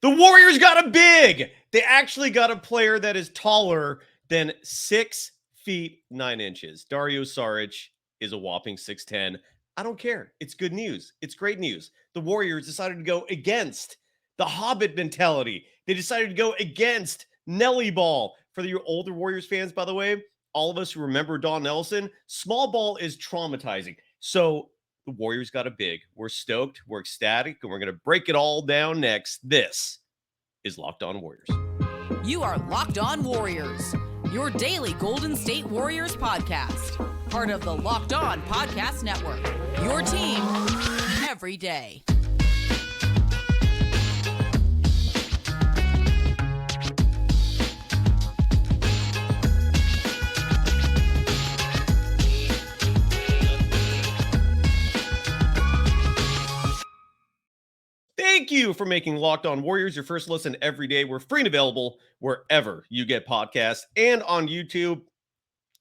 The Warriors got a big. They actually got a player that is taller than 6 feet 9 inches. Dario Šarić is a whopping 6'10". I don't care. It's good news. It's great news. The Warriors decided to go against the Hobbit mentality. They decided to go against Nelly ball. For your older Warriors fans, by the way, all of us who remember Don Nelson, small ball is traumatizing. So the Warriors got a big. We're stoked. We're ecstatic. And we're going to break it all down next. This is Locked On Warriors. You are Locked On Warriors, your daily Golden State Warriors podcast. Part of the Locked On Podcast Network, your team every day. Thank you for making Locked On Warriors your first listen every day. We're free and available wherever you get podcasts and on YouTube,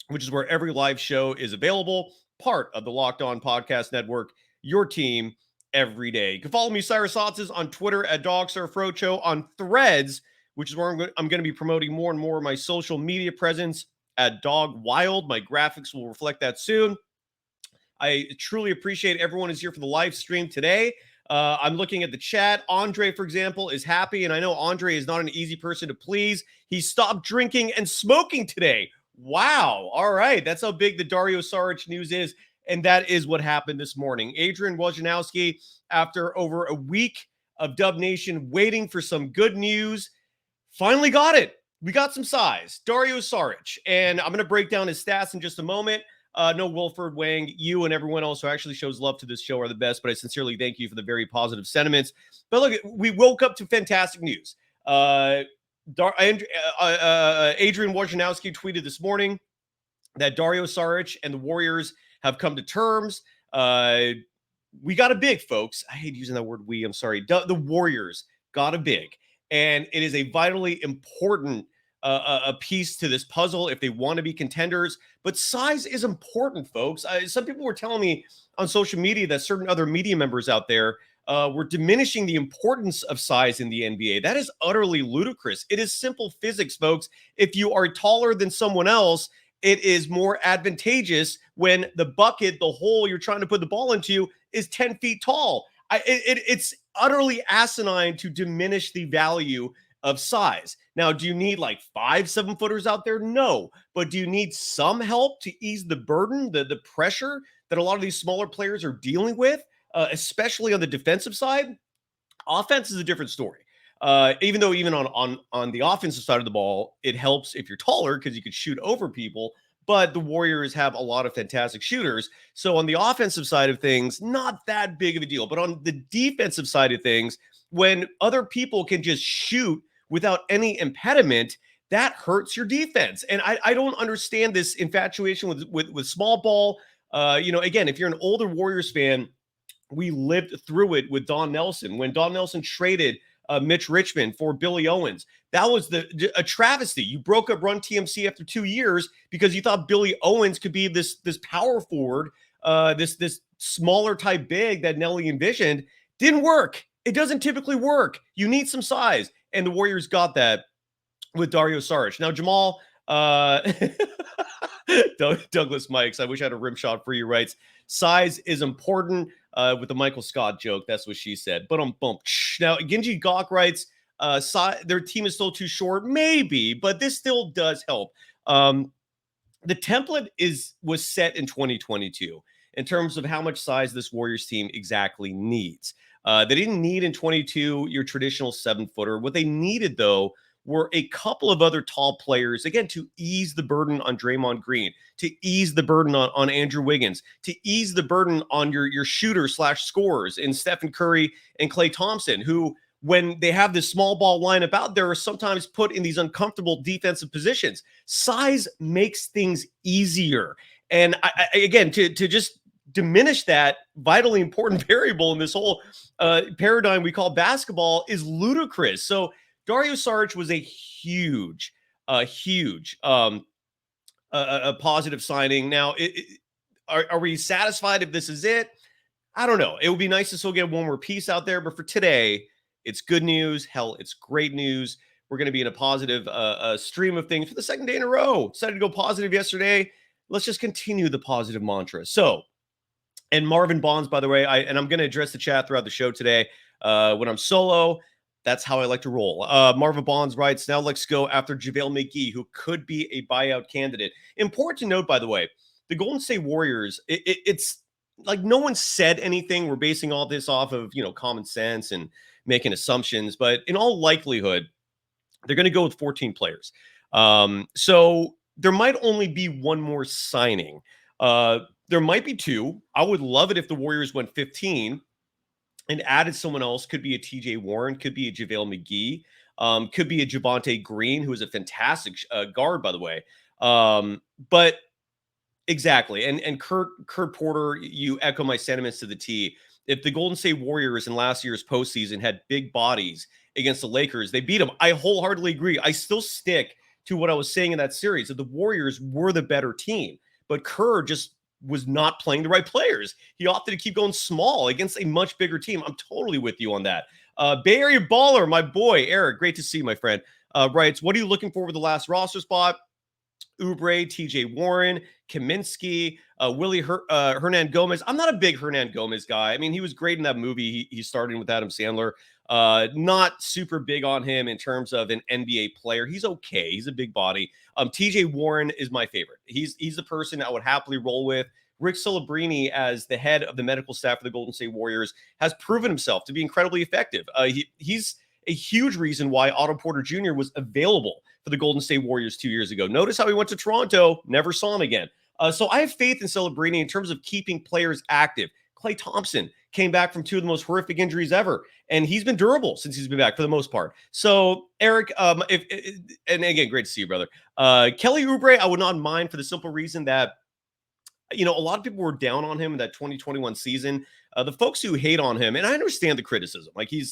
which is where every live show is available. Part of the Locked On Podcast Network, your team every day. You can follow me, Cyrus Saatsaz, on Twitter at DogSurfRoadshow, on Threads, which is where I'm going to be promoting more and more of my social media presence at Dog Wild. My graphics will reflect that soon. I truly appreciate everyone who's here for the live stream today. I'm looking at the chat. Andre, for example, is happy, and I know Andre is not an easy person to please. He stopped drinking and smoking today. Wow. All right. That's how big the Dario Šarić news is, and that is what happened this morning. Adrian Wojnarowski, after over a week of Dub Nation waiting for some good news, finally got it. We got some size. Dario Šarić, and I'm going to break down his stats in just a moment. No, Wilford Wang, you and everyone else who actually shows love to this show are the best, but I sincerely thank you for the very positive sentiments. But look, we woke up to fantastic news. Adrian Wojnarowski tweeted this morning that Dario Šarić and the Warriors have come to terms. We got a big, folks. I hate using that word we. I'm sorry. The Warriors got a big, and it is a vitally important a piece to this puzzle if they want to be contenders. But size is important, folks. Some people were telling me on social media that certain other media members out there were diminishing the importance of size in the NBA. That is utterly ludicrous. It is simple physics, folks. If you are taller than someone else, it is more advantageous when the bucket, the hole you're trying to put the ball into, is 10 feet tall. It's utterly asinine to diminish the value of size. Now, do you need like 5 7-footers out there? No. But do you need some help to ease the burden, the pressure that a lot of these smaller players are dealing with, especially on the defensive side? Offense is a different story. Even though on the offensive side of the ball, it helps if you're taller because you could shoot over people. But the Warriors have a lot of fantastic shooters. So on the offensive side of things, not that big of a deal. But on the defensive side of things, when other people can just shoot without any impediment, that hurts your defense. And I don't understand this infatuation with small ball. Again, if you're an older Warriors fan, we lived through it with Don Nelson. When Don Nelson traded Mitch Richmond for Billy Owens, that was a travesty. You broke up Run TMC after 2 years because you thought Billy Owens could be this power forward, this smaller type big that Nelly envisioned. Didn't work. It doesn't typically work. You need some size. And the Warriors got that with Dario Šarić. Now, Jamal, Douglas Mikes, I wish I had a rim shot for you, writes, size is important with the Michael Scott joke. That's what she said. But now, Genji Gawk writes, their team is still too short. Maybe, but this still does help. The template was set in 2022 in terms of how much size this Warriors team exactly needs. They didn't need in 22 your traditional 7-footer. What they needed, though, were a couple of other tall players, again, to ease the burden on Draymond Green, to ease the burden on Andrew Wiggins, to ease the burden on your shooter/scorers in Stephen Curry and Klay Thompson, who, when they have this small ball lineup out there, are sometimes put in these uncomfortable defensive positions. Size makes things easier. And again, to just diminish that vitally important variable in this whole paradigm we call basketball is ludicrous. So Dario Šarić was a huge positive signing. Now, are we satisfied if this is it? I don't know. It would be nice to still get one more piece out there, but for today, It's good news. Hell, it's great news. We're going to be in a positive stream of things for the second day in a row. Decided to go positive yesterday. Let's just continue the positive mantra. So, and Marvin Bonds, by the way, I'm going to address the chat throughout the show today when I'm solo. That's how I like to roll. Marvin Bonds writes, now let's go after JaVale McGee, who could be a buyout candidate. Important to note, by the way, the Golden State Warriors, it's like no one said anything. We're basing all this off of, common sense and making assumptions. But in all likelihood, they're going to go with 14 players. So there might only be one more signing. There might be two. I would love it if the Warriors went 15 and added someone else. Could be a TJ Warren, could be a JaVale McGee, could be a Javonte Green, who is a fantastic guard, by the way. But exactly. And Kurt Porter, you echo my sentiments to the T. If the Golden State Warriors in last year's postseason had big bodies against the Lakers, they beat them. I wholeheartedly agree. I still stick to what I was saying in that series, that the Warriors were the better team, but Kerr just was not playing the right players. He opted to keep going small against a much bigger team. I'm totally with you on that. Bay Area baller, my boy, Eric, great to see you, my friend, writes, what are you looking for with the last roster spot? Oubre, TJ Warren, Kaminsky, Willie Hernan Gomez. I'm not a big Hernan Gomez guy. I mean, he was great in that movie. He started with Adam Sandler. Not super big on him in terms of an NBA player. He's okay. He's a big body. TJ Warren is my favorite. He's the person I would happily roll with. Rick Celebrini, as the head of the medical staff for the Golden State Warriors, has proven himself to be incredibly effective. He's a huge reason why Otto Porter Jr. was available for the Golden State Warriors 2 years ago. Notice how he went to Toronto, never saw him again. So I have faith in Celebrini in terms of keeping players active. Klay Thompson came back from two of the most horrific injuries ever, and he's been durable since he's been back for the most part. So, Eric, and again, great to see you, brother. Kelly Oubre, I would not mind for the simple reason that, a lot of people were down on him in that 2021 season. The folks who hate on him, and I understand the criticism, like he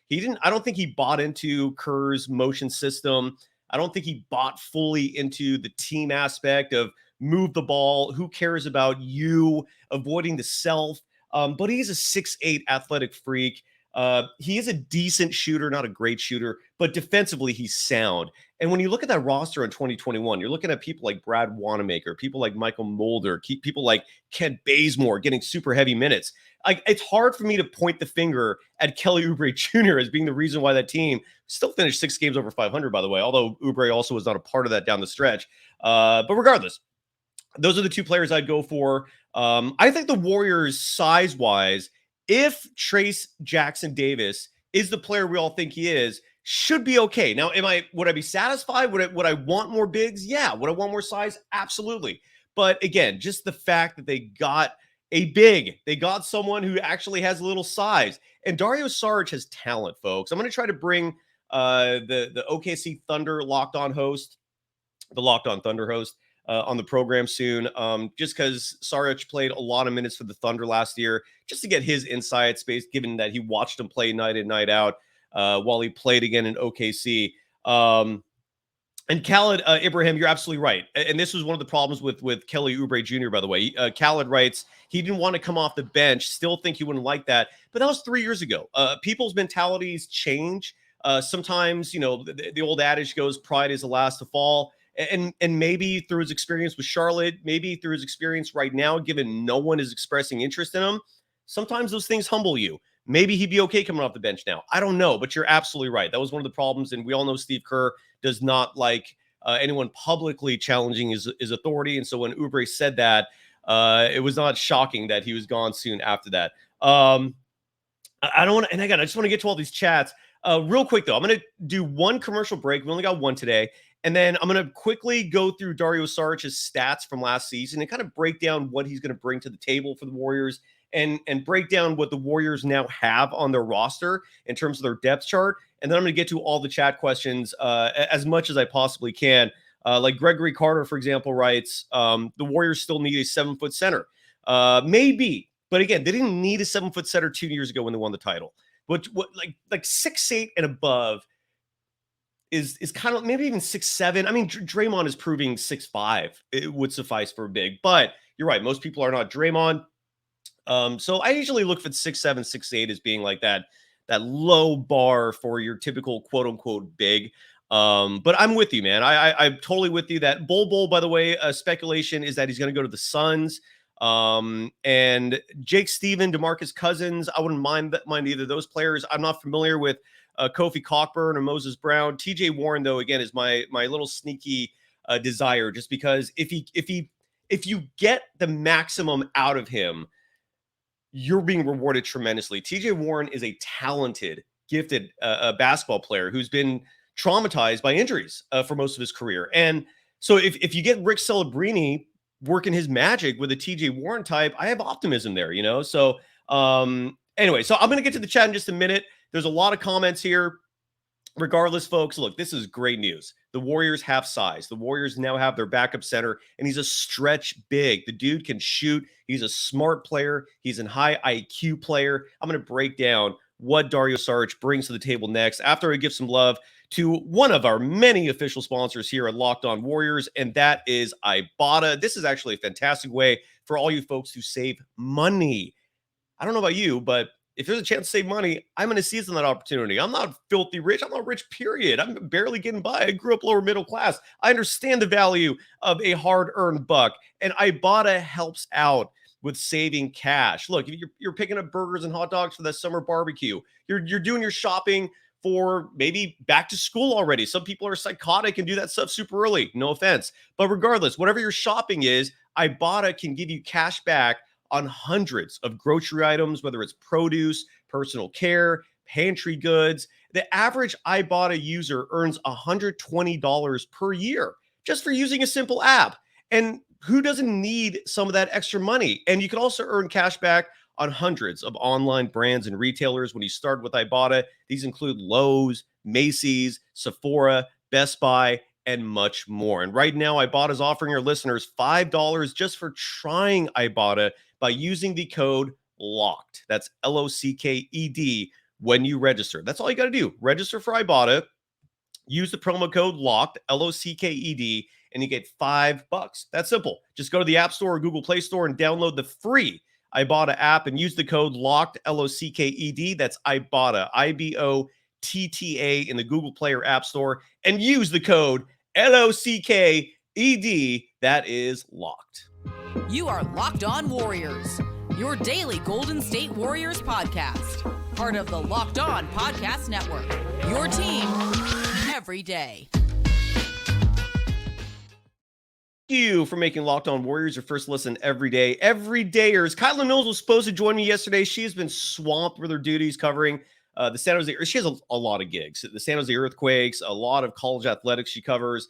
didn't, I don't think he bought into Kerr's motion system. I don't think he bought fully into the team aspect of move the ball. Who cares about you, avoiding the self? But he's a 6'8" athletic freak. He is a decent shooter, not a great shooter, but defensively he's sound. And when you look at that roster in 2021, you're looking at people like Brad Wanamaker, people like Michael Mulder, people like Kent Bazemore getting super heavy minutes. It's hard for me to point the finger at Kelly Oubre Jr. as being the reason why that team still finished 6 games over 500, by the way, although Oubre also was not a part of that down the stretch. But regardless, those are the two players I'd go for. I think the Warriors, size-wise, if Trace Jackson Davis is the player we all think he is, should be okay. Now, would I be satisfied? Would I want more bigs? Yeah. Would I want more size? Absolutely. But again, just the fact that they got a big, they got someone who actually has a little size. And Dario Šarić has talent, folks. I'm going to try to bring the OKC Thunder Locked On host, the Locked On Thunder host, on the program soon, just because Saric played a lot of minutes for the Thunder last year, just to get his insight space, given that he watched him play night in, night out while he played again in OKC. And Khaled Ibrahim, you're absolutely right. And this was one of the problems with Kelly Oubre Jr., by the way. Khaled writes, he didn't want to come off the bench, still think he wouldn't like that. But that was 3 years ago. People's mentalities change. Sometimes, the old adage goes, pride is the last to fall. And maybe through his experience with Charlotte, maybe through his experience right now, given no one is expressing interest in him, sometimes those things humble you. Maybe he'd be okay coming off the bench now. I don't know, but you're absolutely right. That was one of the problems, and we all know Steve Kerr does not like anyone publicly challenging his authority. And so when Oubre said that, it was not shocking that he was gone soon after that. I don't want to, and again, I just want to get to all these chats. Real quick, though, I'm going to do one commercial break. We only got one today. And then I'm going to quickly go through Dario Šarić's stats from last season and kind of break down what he's going to bring to the table for the Warriors and break down what the Warriors now have on their roster in terms of their depth chart. And then I'm going to get to all the chat questions as much as I possibly can. Like Gregory Carter, for example, writes, the Warriors still need a 7-foot center. Maybe. But again, they didn't need a 7-foot center 2 years ago when they won the title. What like 6'8" and above is kind of maybe even 6'7". I mean, Draymond is proving 6'5". It would suffice for a big, but you're right. Most people are not Draymond. So I usually look for 6'7", 6'8" as being like that that low bar for your typical quote unquote big. But I'm with you, man. I'm totally with you. That Bol, by the way, speculation is that he's going to go to the Suns. And Jake Steven, DeMarcus Cousins, I wouldn't mind either of those players. I'm not familiar with Kofi Cockburn or Moses Brown. TJ Warren, though, again, is my little sneaky desire, just because if you get the maximum out of him, you're being rewarded tremendously. TJ Warren is a talented, gifted basketball player who's been traumatized by injuries for most of his career. And so if you get Rick Celebrini working his magic with a TJ Warren type, I have optimism there, you know? So anyway, so I'm going to get to the chat in just a minute. There's a lot of comments here. Regardless, folks, look, this is great news. The Warriors have size. The Warriors now have their backup center, and he's a stretch big. The dude can shoot. He's a smart player. He's a high IQ player. I'm going to break down what Dario Šarić brings to the table next after I give some love to one of our many official sponsors here at Locked On Warriors, and that is Ibotta. This is actually a fantastic way for all you folks to save money. I don't know about you, but if there's a chance to save money, I'm going to seize on that opportunity. I'm not filthy rich. I'm not rich, period. I'm barely getting by. I grew up lower middle class. I understand the value of a hard-earned buck, and Ibotta helps out with saving cash. Look, if you're picking up burgers and hot dogs for that summer barbecue, you're doing your shopping for maybe back to school already. Some people are psychotic and do that stuff super early. No offense. But regardless, whatever your shopping is, Ibotta can give you cash back on hundreds of grocery items, whether it's produce, personal care, pantry goods. The average Ibotta user earns $120 per year just for using a simple app. And who doesn't need some of that extra money? And you can also earn cash back on hundreds of online brands and retailers when you start with Ibotta. These include Lowe's, Macy's, Sephora, Best Buy, and much more. And right now, Ibotta is offering our listeners $5 just for trying Ibotta by using the code LOCKED. That's LOCKED when you register. That's all you got to do. Register for Ibotta, use the promo code LOCKED, LOCKED, and you get $5. That's simple. Just go to the App Store or Google Play Store and download the free Ibotta app and use the code LOCKED, LOCKED. That's Ibotta, IBOTTA in the Google Play or App Store, and use the code LOCKED. That is locked. You are Locked On Warriors, your daily Golden State Warriors podcast. Part of the Locked On Podcast Network, your team every day. Thank you for making Locked On Warriors your first listen every day. Everydayers. Kyla Mills was supposed to join me yesterday. She has been swamped with her duties covering the San Jose. She has a lot of gigs. The San Jose Earthquakes, a lot of college athletics she covers.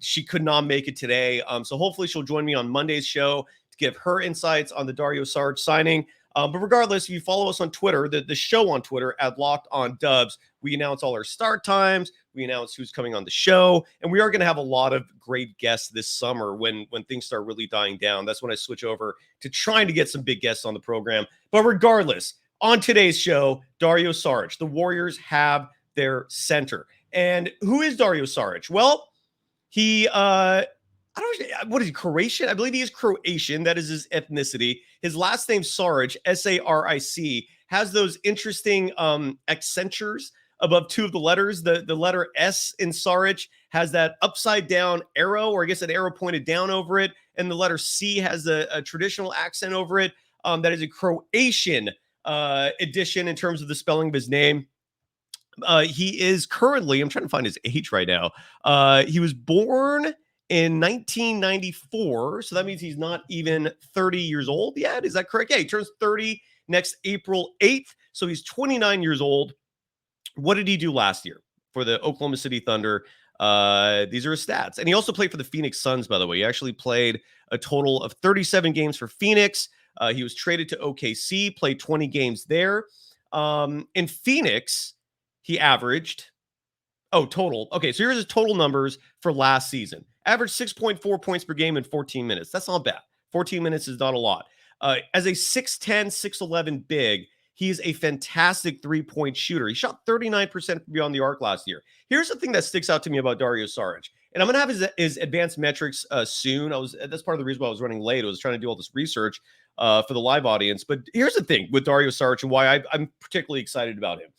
She could not make it today. So hopefully she'll join me on Monday's show to give her insights on the Dario Šarić signing. But regardless, if you follow us on Twitter, the show on Twitter at Locked On Dubs, we announce all our start times. We announce who's coming on the show. And we are going to have a lot of great guests this summer when things start really dying down. That's when I switch over to trying to get some big guests on the program. But regardless, on today's show, Dario Šarić. The Warriors have their center. And who is Dario Šarić? Well, he, what is he, Croatian? I believe he is Croatian. That is his ethnicity. His last name, Saric, S-A-R-I-C, has those interesting accentures above two of the letters. The letter S in Saric has that upside down arrow, or I guess an arrow pointed down over it. And the letter C has a traditional accent over it. That is a Croatian edition in terms of the spelling of his name. He is currently, I'm trying to find his age right now. He was born in 1994. So that means he's not even 30 years old yet. Is that correct? Yeah, he turns 30 next April 8th. So he's 29 years old. What did he do last year for the Oklahoma City Thunder? These are his stats. And he also played for the Phoenix Suns, by the way. He actually played a total of 37 games for Phoenix. He was traded to OKC, played 20 games there. In Phoenix, he averaged, total. Okay, so here's his total numbers for last season. Averaged 6.4 points per game in 14 minutes. That's not bad. 14 minutes is not a lot. As a 6'10", 6'11" big, he's a fantastic three-point shooter. He shot 39% beyond the arc last year. Here's the thing that sticks out to me about Dario Šarić. And I'm going to have his advanced metrics soon. That's part of the reason why I was running late. I was trying to do all this research. for the live audience. But here's the thing with Dario Šarić and why I'm particularly excited about him.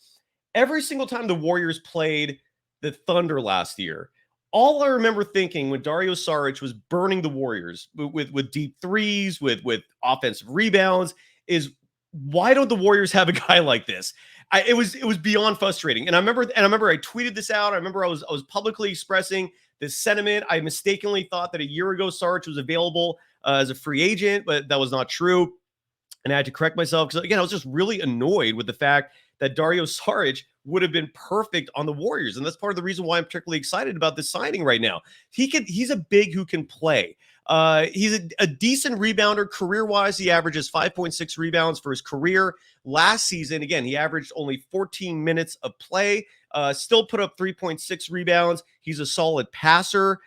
Every single time the Warriors played the Thunder last year, all I remember thinking when Dario Šarić was burning the Warriors with deep threes, with offensive rebounds, is why don't the Warriors have a guy like this? It was beyond frustrating. And I remember I tweeted this out. I remember I was publicly expressing this sentiment. I mistakenly thought that a year ago Saric was available as a free agent, but that was not true. And I had to correct myself because, again, I was just really annoyed with the fact that Dario Šarić would have been perfect on the Warriors. And that's part of the reason why I'm particularly excited about this signing right now. He's a big who can play. He's a decent rebounder. Career-wise, he averages 5.6 rebounds for his career. Last season, again, he averaged only 14 minutes of play, still put up 3.6 rebounds. He's a solid passer.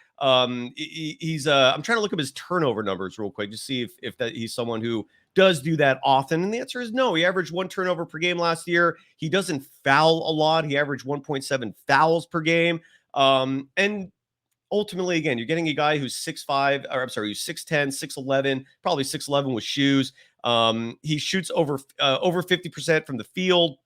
He's I'm trying to look up his turnover numbers real quick to see if that he's someone who does do that often. And the answer is no. He averaged 1 turnover per game last year. He doesn't foul a lot. He averaged 1.7 fouls per game. And ultimately, again, you're getting a guy who's 6'5", or I'm sorry, who's 6'10", 6'11", probably 6'11" with shoes. He shoots over 50% from the field.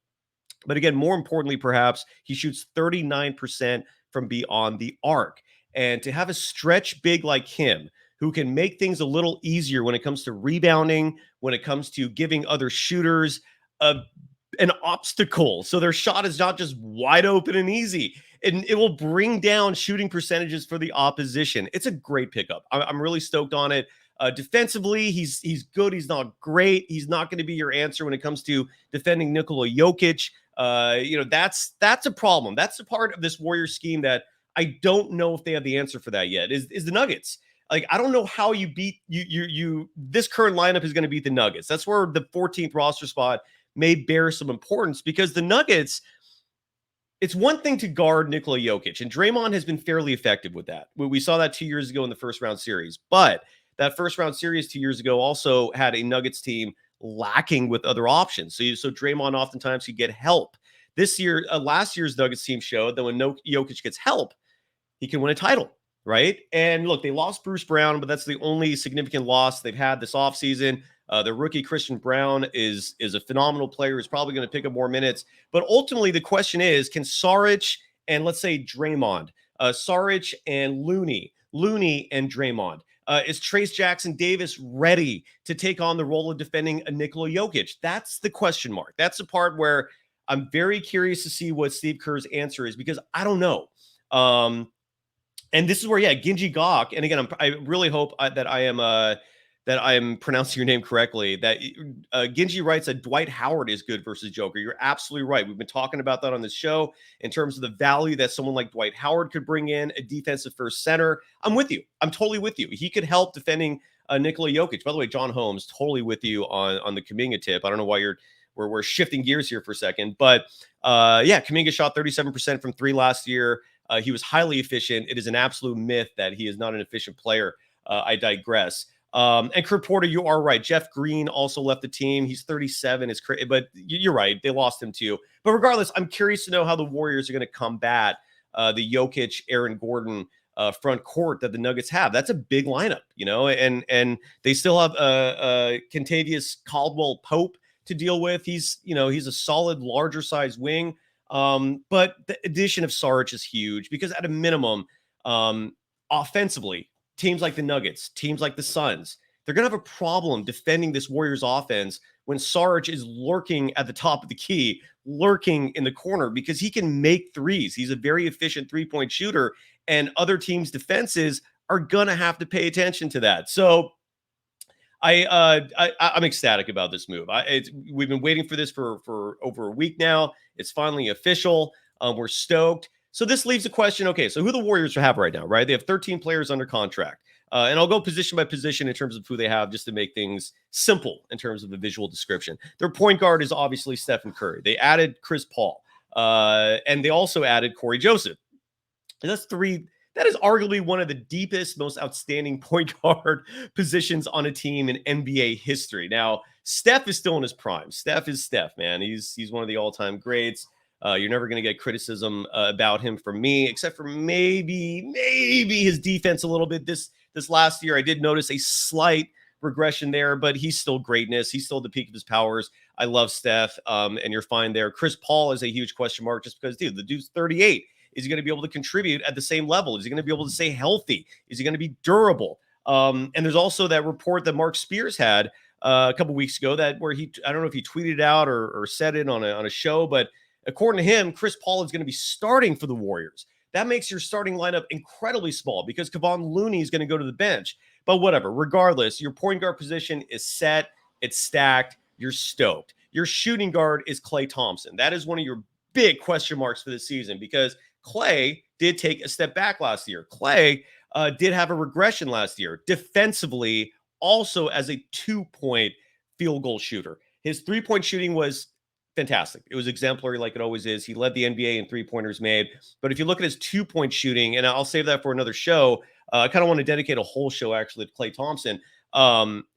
But again, more importantly, perhaps, he shoots 39% from beyond the arc. And to have a stretch big like him, who can make things a little easier when it comes to rebounding, when it comes to giving other shooters an obstacle, so their shot is not just wide open and easy, and it will bring down shooting percentages for the opposition. It's a great pickup. I'm really stoked on it. Defensively, he's good. He's not great. He's not going to be your answer when it comes to defending Nikola Jokic. That's a problem. That's a part of this Warriors scheme that I don't know if they have the answer for that yet. Is the Nuggets. Like, I don't know how you beat you. This current lineup is going to beat the Nuggets. That's where the 14th roster spot may bear some importance, because the Nuggets, it's one thing to guard Nikola Jokic, and Draymond has been fairly effective with that. We saw that 2 years ago in the first round series, but that first round series 2 years ago also had a Nuggets team lacking with other options. So Draymond oftentimes could get help. This year, last year's Nuggets team showed that when Jokic gets help, he can win a title. Right. And look, they lost Bruce Brown, but that's the only significant loss they've had this offseason. The rookie Christian Brown is a phenomenal player. He's probably going to pick up more minutes. But ultimately, the question is, can Saric and, let's say, Draymond, Saric and Looney and Draymond, is Trayce Jackson-Davis ready to take on the role of defending a Nikola Jokic? That's the question mark. That's the part where I'm very curious to see what Steve Kerr's answer is, because I don't know. And this is where, Ginji Gok, and again, I really hope that I am pronouncing your name correctly, that Ginji writes that Dwight Howard is good versus Joker. You're absolutely right. We've been talking about that on this show in terms of the value that someone like Dwight Howard could bring in, a defensive first center. I'm with you. I'm totally with you. He could help defending Nikola Jokic. By the way, John Holmes, totally with you on the Kuminga tip. I don't know why we're shifting gears here for a second, but Kuminga shot 37% from 3 last year. He was highly efficient. It is an absolute myth that he is not an efficient player. I digress. And Kurt Porter, you are right. Jeff Green also left the team. He's 37. It's crazy, but you're right. They lost him too. But regardless, I'm curious to know how the Warriors are going to combat the Jokic, Aaron Gordon front court that the Nuggets have. That's a big lineup, and they still have Kentavious Caldwell-Pope to deal with. He's a solid, larger size wing. But the addition of Saric is huge, because at a minimum, offensively, teams like the Nuggets, teams like the Suns, they're going to have a problem defending this Warriors offense when Saric is lurking at the top of the key, lurking in the corner, because he can make threes. He's a very efficient three-point shooter, and other teams' defenses are going to have to pay attention to that. So I'm ecstatic about this move. We've been waiting for this for over a week now. It's finally official. We're stoked. So this leaves the question, okay, so who the Warriors have right now, right? They have 13 players under contract. And I'll go position by position in terms of who they have, just to make things simple in terms of the visual description. Their point guard is obviously Stephen Curry. They added Chris Paul. And they also added Corey Joseph. And that's 3. That is arguably one of the deepest, most outstanding point guard positions on a team in NBA history. Now, Steph is still in his prime. Steph is Steph, man. He's one of the all-time greats. You're never going to get criticism about him from me, except for maybe his defense a little bit. This last year, I did notice a slight regression there, but he's still greatness. He's still at the peak of his powers. I love Steph, and you're fine there. Chris Paul is a huge question mark just because, dude, the dude's 38. Is he going to be able to contribute at the same level? Is he going to be able to stay healthy? Is he going to be durable? And there's also that report that Mark Spears had a couple weeks ago where I don't know if he tweeted out or said it on a show, but according to him, Chris Paul is going to be starting for the Warriors. That makes your starting lineup incredibly small because Kevon Looney is going to go to the bench. But whatever, regardless, your point guard position is set. It's stacked. You're stoked. Your shooting guard is Klay Thompson. That is one of your big question marks for this season because Klay did take a step back last year. Klay did have a regression last year defensively, also as a 2-point field goal shooter. His 3-point shooting was fantastic. It was exemplary like it always is. He led the NBA in 3-pointers made. But if you look at his 2-point shooting, and I'll save that for another show, I kind of want to dedicate a whole show actually to Klay Thompson.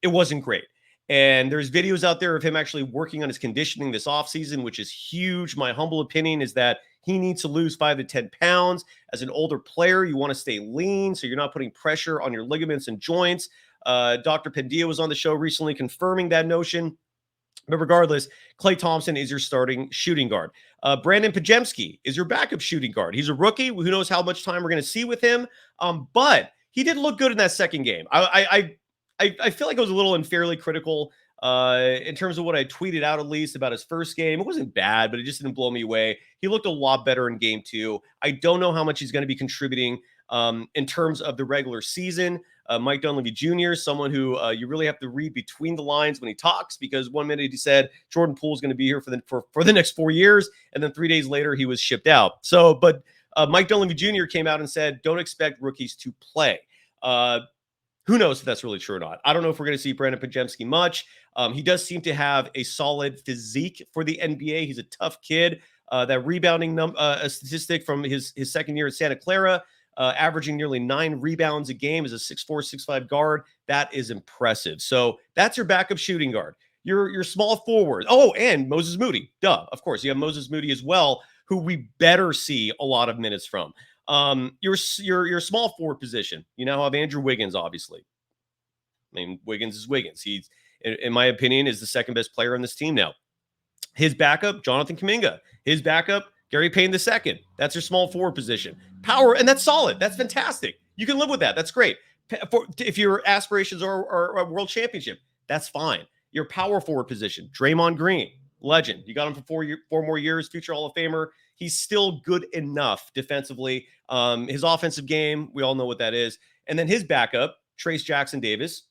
It wasn't great. And there's videos out there of him actually working on his conditioning this offseason, which is huge. My humble opinion is that he needs to lose 5 to 10 pounds. As an older player, you want to stay lean so you're not putting pressure on your ligaments and joints. Dr. Pendia was on the show recently confirming that notion. But regardless, Klay Thompson is your starting shooting guard. Brandon Podziemski is your backup shooting guard. He's a rookie. Who knows how much time we're going to see with him? But he did look good in that second game. I feel like I was a little unfairly critical in terms of what I tweeted out, at least about his first game. It wasn't bad, but it just didn't blow me away. He looked a lot better in game 2. I don't know how much he's going to be contributing in terms of the regular season. Mike Dunleavy Jr., someone who you really have to read between the lines when he talks, because 1 minute he said Jordan Poole is going to be here for the next 4 years, and then 3 days later he was shipped out. So, but Mike Dunleavy Jr. came out and said, don't expect rookies to play. Who knows if that's really true or not? I don't know if we're going to see Brandon Podziemski much. He does seem to have a solid physique for the NBA. He's a tough kid. That rebounding statistic from his second year at Santa Clara, averaging nearly 9 rebounds a game as a 6'4", 6'5" guard. That is impressive. So that's your backup shooting guard. Your small forward. Oh, and Moses Moody. Duh. Of course, you have Moses Moody as well, who we better see a lot of minutes from. Your small forward position. You now have Andrew Wiggins, obviously. I mean, Wiggins is Wiggins. He's, in my opinion, is the second best player on this team now. His backup, Jonathan Kuminga. His backup, Gary Payne II. That's your small forward position. Power, and that's solid. That's fantastic. You can live with that. That's great. If your aspirations are a world championship, that's fine. Your power forward position, Draymond Green, legend. You got him for 4 more years, future Hall of Famer. He's still good enough defensively. His offensive game, we all know what that is. And then his backup, Trace Jackson Davis,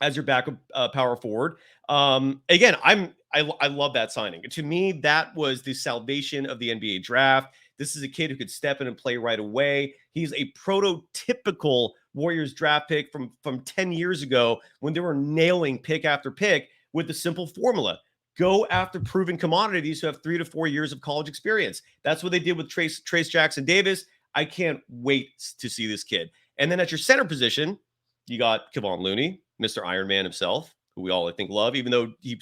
as your backup power forward. Again, I love that signing. To me, that was the salvation of the NBA draft. This is a kid who could step in and play right away. He's a prototypical Warriors draft pick from 10 years ago when they were nailing pick after pick with the simple formula. Go after proven commodities who have 3 to 4 years of college experience. That's what they did with Trace Jackson Davis. I can't wait to see this kid. And then at your center position, you got Kevon Looney, Mr. Iron Man himself, who we all, I think, love, even though he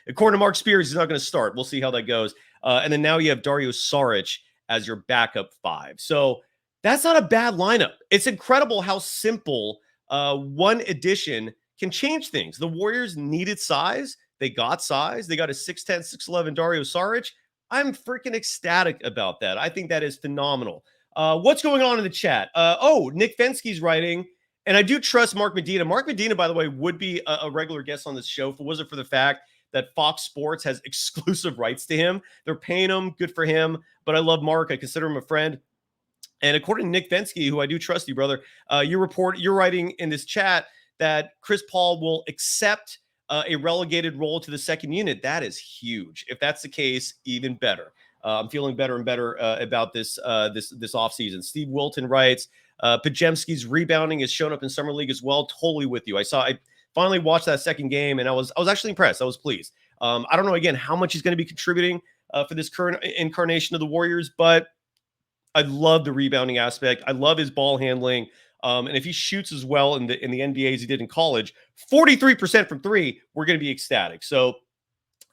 according to Mark Spears, he's not going to start. We'll see how that goes. And then now you have Dario Šarić as your backup 5. So that's not a bad lineup. It's incredible how simple one addition can change things. The Warriors needed size. They got size. They got a 6'10", 6'11" Dario Šarić. I'm freaking ecstatic about that. I think that is phenomenal. What's going on in the chat? Nick Fenske's writing, and I do trust Mark Medina. Mark Medina, by the way, would be a regular guest on this show if it wasn't for the fact that Fox Sports has exclusive rights to him. They're paying him. Good for him. But I love Mark. I consider him a friend. And according to Nick Fenske, who I do trust you, brother, you're writing in this chat that Chris Paul will accept a relegated role to the second unit. That is huge. If that's the case, even better. I'm feeling better and better about this offseason. Steve Wilton writes, Podziemski's rebounding has shown up in Summer League as well. Totally with you. I finally watched that second game, and I was actually impressed. I was pleased. I don't know, again, how much he's going to be contributing for this current incarnation of the Warriors, but I love the rebounding aspect. I love his ball handling. And if he shoots as well in the NBA as he did in college, 43% from 3, we're going to be ecstatic. So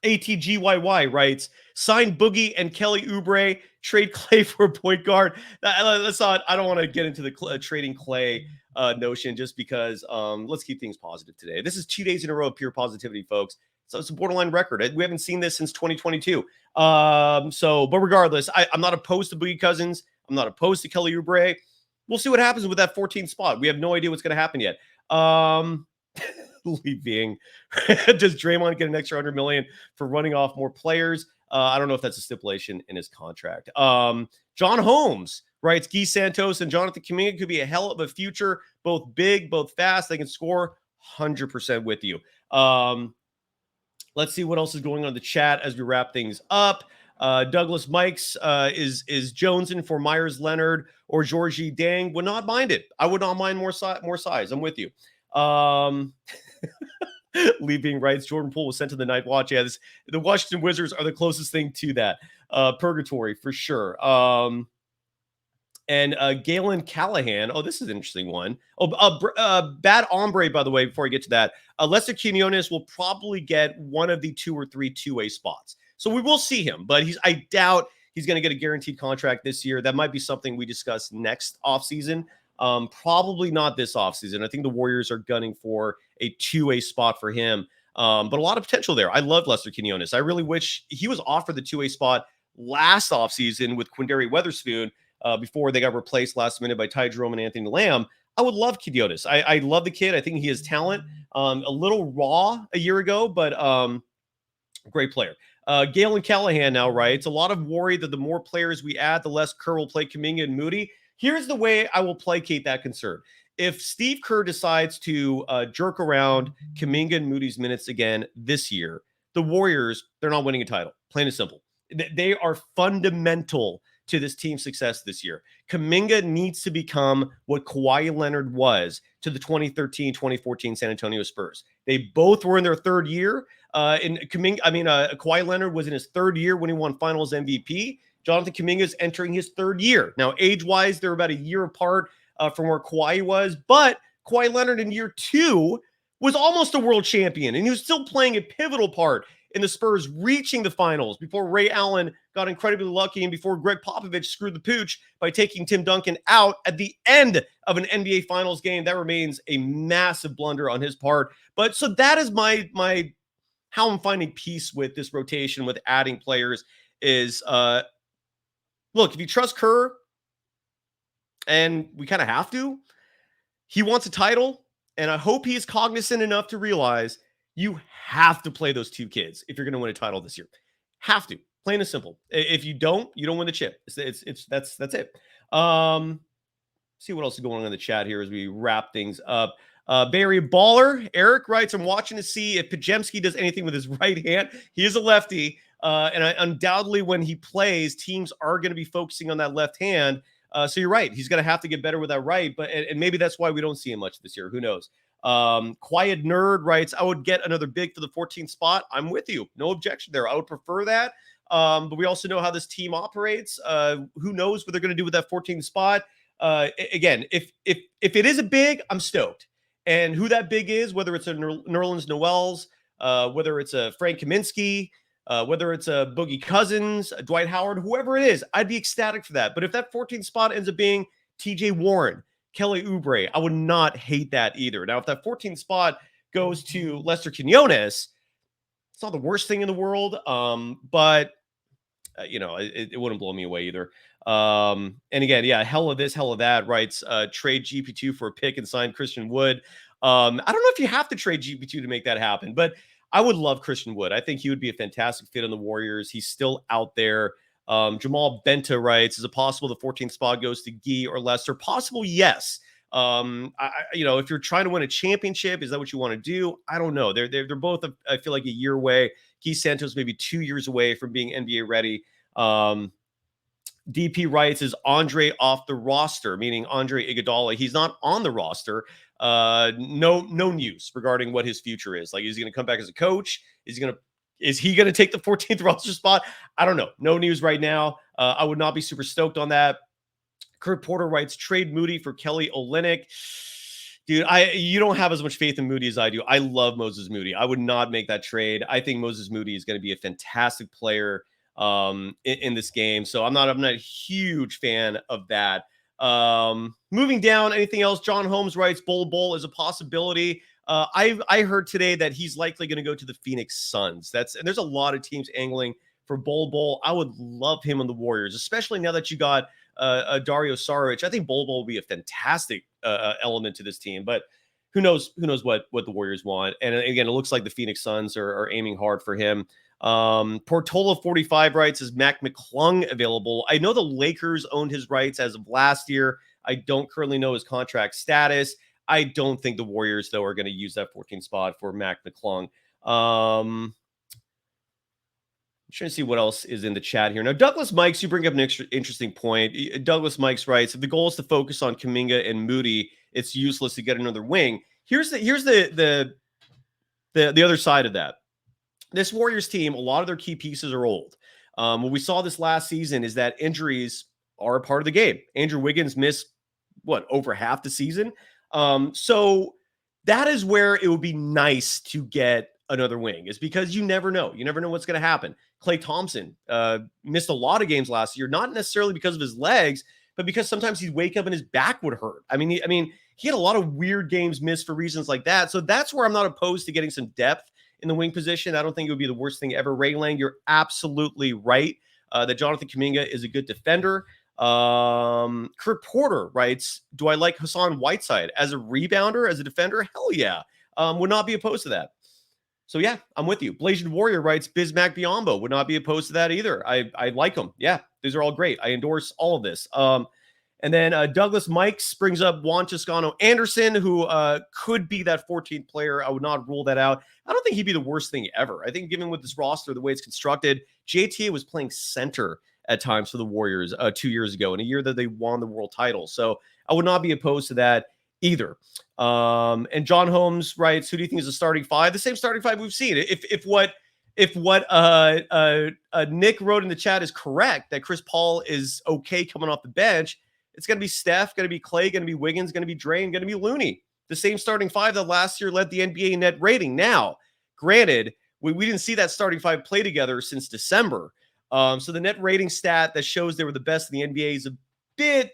ATGYY writes, sign Boogie and Kelly Oubre, trade Klay for a point guard. Let's not, I don't want to get into the trading Klay notion, just because let's keep things positive today. This is 2 days in a row of pure positivity, folks. So it's a borderline record. We haven't seen this since 2022. But regardless, I'm not opposed to Boogie Cousins. I'm not opposed to Kelly Oubre. We'll see what happens with that 14th spot. We have no idea what's going to happen yet. Leaving. Does Draymond get an extra $100 million for running off more players? I don't know if that's a stipulation in his contract. John Holmes writes, Guy Santos and Jonathan Kuminga could be a hell of a future. Both big, both fast. They can score. 100% with you. Let's see what else is going on in the chat as we wrap things up. Douglas Mikes is jonesing for Myers Leonard or Georgie Dang. Would not mind it. I would not mind more size. I'm with you. Lee being writes, Jordan Poole was sent to the night watch. Yeah, the Washington Wizards are the closest thing to that. Purgatory for sure. And Galen Callahan. Oh, this is an interesting one. Bad hombre, by the way, before I get to that. Lester Quinones will probably get one of the 2 or 3 two-way spots. So we will see him, but I doubt he's going to get a guaranteed contract this year. That might be something we discuss next offseason. Probably not this offseason. I think the Warriors are gunning for a two-way spot for him. But a lot of potential there. I love Lester Quinones. I really wish he was offered the two-way spot last offseason with Quinndary Weatherspoon before they got replaced last minute by Ty Jerome and Anthony Lamb. I would love Quinones. I love the kid. I think he has talent. A little raw a year ago, but great player. Galen Callahan now writes, a lot of worry that the more players we add, the less Kerr will play Kuminga and Moody. Here's the way I will placate that concern. If Steve Kerr decides to jerk around Kuminga and Moody's minutes again this year, the Warriors, they're not winning a title. Plain and simple. They are fundamental to this team's success this year. Kuminga needs to become what Kawhi Leonard was to the 2013-2014 San Antonio Spurs. They both were in their third year. Kawhi Leonard was in his third year when he won Finals MVP. Jonathan Kuminga is entering his third year. Now, age-wise, they're about a year apart from where Kawhi was, but Kawhi Leonard in year 2 was almost a world champion, and he was still playing a pivotal part in the Spurs reaching the finals before Ray Allen got incredibly lucky and before Greg Popovich screwed the pooch by taking Tim Duncan out at the end of an NBA Finals game. That remains a massive blunder on his part. But so that is my how I'm finding peace with this rotation, with adding players is, look, if you trust Kerr, and we kind of have to, he wants a title, and I hope he is cognizant enough to realize you have to play those two kids if you're going to win a title this year. Have to, plain and simple. If you don't win the chip. That's it. See what else is going on in the chat here as we wrap things up. Barry Baller, Eric writes, I'm watching to see if Pajemski does anything with his right hand. He is a lefty, and undoubtedly when he plays, teams are going to be focusing on that left hand. So you're right. He's going to have to get better with that right, and maybe that's why we don't see him much this year. Who knows? Quiet Nerd writes, I would get another big for the 14th spot. I'm with you. No objection there. I would prefer that. But we also know how this team operates. Who knows what they're going to do with that 14th spot? Again, if it is a big, I'm stoked. And who that big is, whether it's a Nerlens Noel's, whether it's a Frank Kaminsky, whether it's a Boogie Cousins, a Dwight Howard, whoever it is, I'd be ecstatic for that. But if that 14th spot ends up being TJ Warren, Kelly Oubre, I would not hate that either. Now, if that 14th spot goes to Lester Quinones, it's not the worst thing in the world, but it wouldn't blow me away either. And again, yeah, hell of this, hell of that, writes, trade GP2 for a pick and sign Christian Wood. I don't know if you have to trade GP2 to make that happen, but I would love Christian Wood. I think he would be a fantastic fit on the Warriors. He's still out there. Jamal Benta writes, is it possible the 14th spot goes to Guy or Lester? Possible, yes. If you're trying to win a championship, is that what you want to do? I don't know. They're both, I feel like, a year away. Guy Santos maybe 2 years away from being NBA ready. DP writes, is Andre off the roster, meaning Andre Iguodala? He's not on the roster. No news regarding what his future is. Like, is he going to come back as a coach? Is he going to take the 14th roster spot? I don't know. No news right now. I would not be super stoked on that. Kurt Porter writes, trade Moody for Kelly Olynyk. Dude, you don't have as much faith in Moody as I do. I love Moses Moody. I would not make that trade. I think Moses Moody is going to be a fantastic player in this game. So I'm not a huge fan of that. Moving down, anything else? John Holmes writes, Bol is a possibility. I heard today that he's likely going to go to the Phoenix Suns. And there's a lot of teams angling for Bol. I would love him on the Warriors, especially now that you got Dario Šarić. I think Bol will be a fantastic element to this team, but who knows what the Warriors want. And again, it looks like the Phoenix Suns are aiming hard for him. Portola 45 writes, is Mac McClung available? I know the Lakers owned his rights as of last year. I don't currently know his contract status. I don't think the Warriors, though, are going to use that 14th spot for Mac McClung. I'm trying to see what else is in the chat here. Now, Douglas Mikes, you bring up an interesting point. Douglas Mikes writes, if the goal is to focus on Kuminga and Moody, it's useless to get another wing. Here's the other side of that. This Warriors team, a lot of their key pieces are old. What we saw this last season is that injuries are a part of the game. Andrew Wiggins missed, over half the season? So that is where it would be nice to get another wing, is because you never know. You never know what's going to happen. Klay Thompson missed a lot of games last year, not necessarily because of his legs, but because sometimes he'd wake up and his back would hurt. I mean, he had a lot of weird games missed for reasons like that. So that's where I'm not opposed to getting some depth in the wing position. I don't think it would be the worst thing ever. Ray Lang, you're absolutely right that Jonathan Kuminga is a good defender. Kurt Porter writes, do I like Hassan Whiteside as a rebounder, as a defender? Hell yeah. Would not be opposed to that. So yeah, I'm with you. Blasian Warrior writes, Bismack Biyombo, would not be opposed to that either. I like them. Yeah, these are all great. I endorse all of this. And then Douglas Mikes brings up Juan Toscano Anderson, who could be that 14th player. I would not rule that out. I don't think he'd be the worst thing ever. I think given with this roster, the way it's constructed, JTA was playing center at times for the Warriors 2 years ago, in a year that they won the world title. So I would not be opposed to that either. And John Holmes writes, who do you think is the starting five? The same starting five we've seen. If what Nick wrote in the chat is correct, that Chris Paul is okay coming off the bench, it's going to be Steph, going to be Clay, going to be Wiggins, going to be Dre, and going to be Looney. The same starting five that last year led the NBA net rating. Now, granted, we didn't see that starting five play together since December. So the net rating stat that shows they were the best in the NBA is a bit,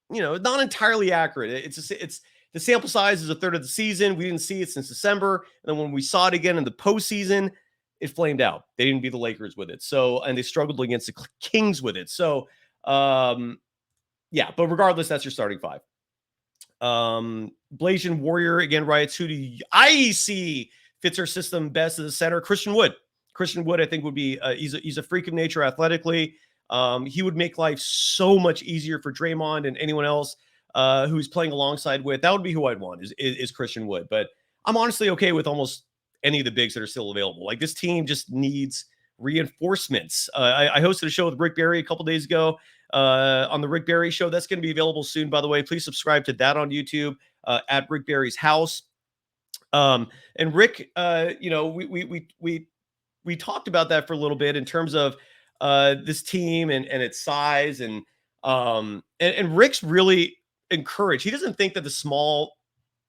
not entirely accurate. It's the sample size is a third of the season. We didn't see it since December. And then when we saw it again in the postseason, it flamed out. They didn't beat the Lakers with it. And they struggled against the Kings with it. So, yeah, but regardless, that's your starting five. Blasian Warrior again writes, who do I see fits our system best as a center? Christian Wood, I think would be, he's a freak of nature athletically. He would make life so much easier for Draymond and anyone else who's playing alongside with. That would be who I'd want is Christian Wood. But I'm honestly okay with almost any of the bigs that are still available. Like, this team just needs reinforcements. I hosted a show with Rick Barry a couple days ago on the Rick Barry Show. That's going to be available soon, by the way. Please subscribe to that on YouTube at Rick Barry's house. And Rick, we talked about that for a little bit in terms of this team and its size, and Rick's really encouraged. He doesn't think that the small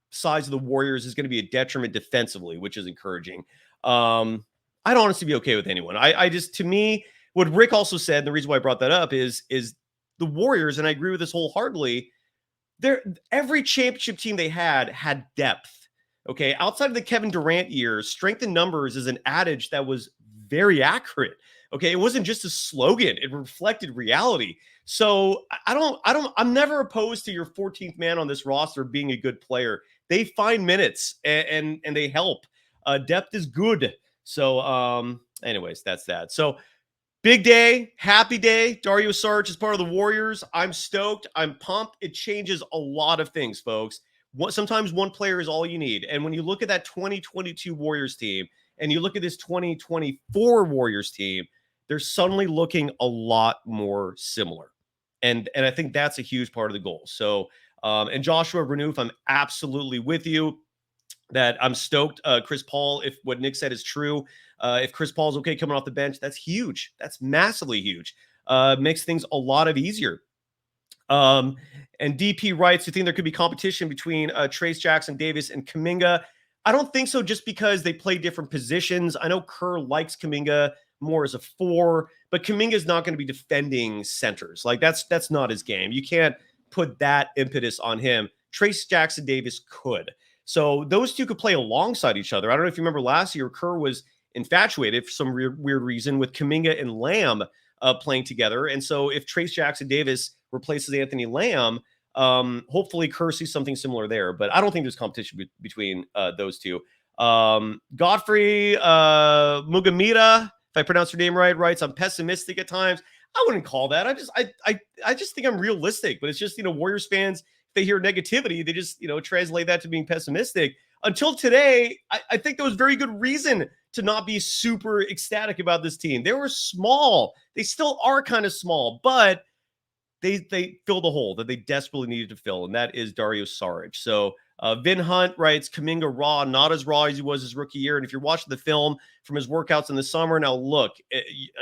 size of the Warriors is going to be a detriment defensively, which is encouraging. I'd honestly be okay with anyone. To me, what Rick also said, and the reason why I brought that up is the Warriors, and I agree with this wholeheartedly, every championship team they had depth. Okay, outside of the Kevin Durant years, strength in numbers is an adage that was very accurate. Okay, it wasn't just a slogan; it reflected reality. So I'm never opposed to your 14th man on this roster being a good player. They find minutes and they help. Depth is good. So, anyways, that's that. So, big day, happy day. Dario Šarić is part of the Warriors. I'm stoked. I'm pumped. It changes a lot of things, folks. Sometimes one player is all you need. And when you look at that 2022 Warriors team and you look at this 2024 Warriors team, they're suddenly looking a lot more similar. And I think that's a huge part of the goal. So, and Joshua Renouf, I'm absolutely with you that I'm stoked. Chris Paul, if what Nick said is true, if Chris Paul's okay coming off the bench, that's huge. That's massively huge. Makes things a lot easier. And DP writes, you think there could be competition between Trace Jackson Davis and Kuminga? I don't think so, just because they play different positions. I know Kerr likes Kuminga more as a 4, but Kuminga's not going to be defending centers. Like that's not his game. You can't put that impetus on him. Trace Jackson Davis could. So those two could play alongside each other. I don't know if you remember last year, Kerr was infatuated for some weird reason with Kuminga and Lamb playing together. And so if Trace Jackson Davis replaces Anthony Lamb, hopefully Kerr sees something similar there. But I don't think there's competition between those two. Godfrey Mugamita, if I pronounce her name right, writes, I'm pessimistic at times. I wouldn't call that. I just think I'm realistic, but it's just, Warriors fans, if they hear negativity, they just, translate that to being pessimistic. Until today, I think there was very good reason to not be super ecstatic about this team. They were small. They still are kind of small, but they filled a hole that they desperately needed to fill, and that is Dario Šarić. So Vin Hunt writes, Kuminga raw, not as raw as he was his rookie year. And if you're watching the film from his workouts in the summer, now look,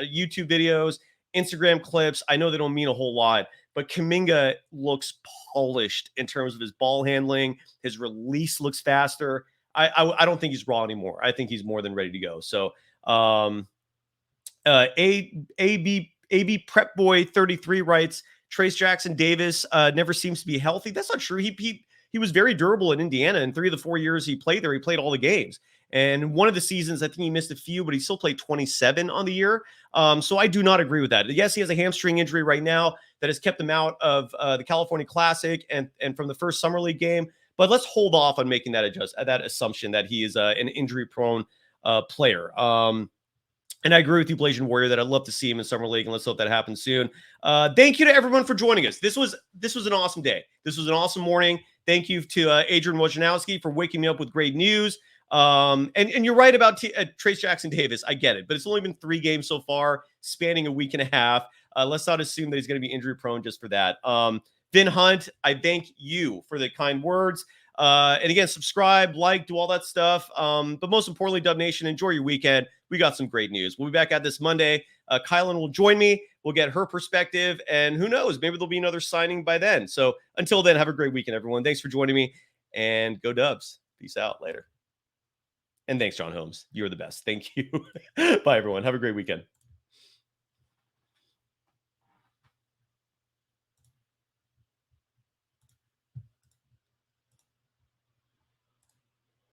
YouTube videos, Instagram clips, I know they don't mean a whole lot, but Kuminga looks polished in terms of his ball handling. His release looks faster. I don't think he's raw anymore. I think he's more than ready to go. So AB Prep Boy 33 writes, Trace Jackson Davis never seems to be healthy. That's not true. He was very durable in Indiana. In 3 of the 4 years he played there, he played all the games. And one of the seasons, I think he missed a few, but he still played 27 on the year. So I do not agree with that. Yes, he has a hamstring injury right now that has kept him out of the California Classic and from the first Summer League game. But let's hold off on making that assumption that he is an injury-prone player. And I agree with you, Blasian Warrior, that I'd love to see him in Summer League, and let's hope that happens soon. Thank you to everyone for joining us. This was an awesome day. This was an awesome morning. Thank you to Adrian Wojnarowski for waking me up with great news. And you're right about Trace Jackson Davis. I get it, but it's only been 3 games so far, spanning a week and a half. Let's not assume that he's going to be injury prone just for that. Vin Hunt, I thank you for the kind words. And again, subscribe, like, do all that stuff. But most importantly, Dub Nation, enjoy your weekend. We got some great news. We'll be back at this Monday. Kylan will join me. We'll get her perspective. And who knows, maybe there'll be another signing by then. So until then, have a great weekend, everyone. Thanks for joining me. And go Dubs. Peace out. Later. And thanks, John Holmes. You're the best. Thank you. Bye, everyone. Have a great weekend.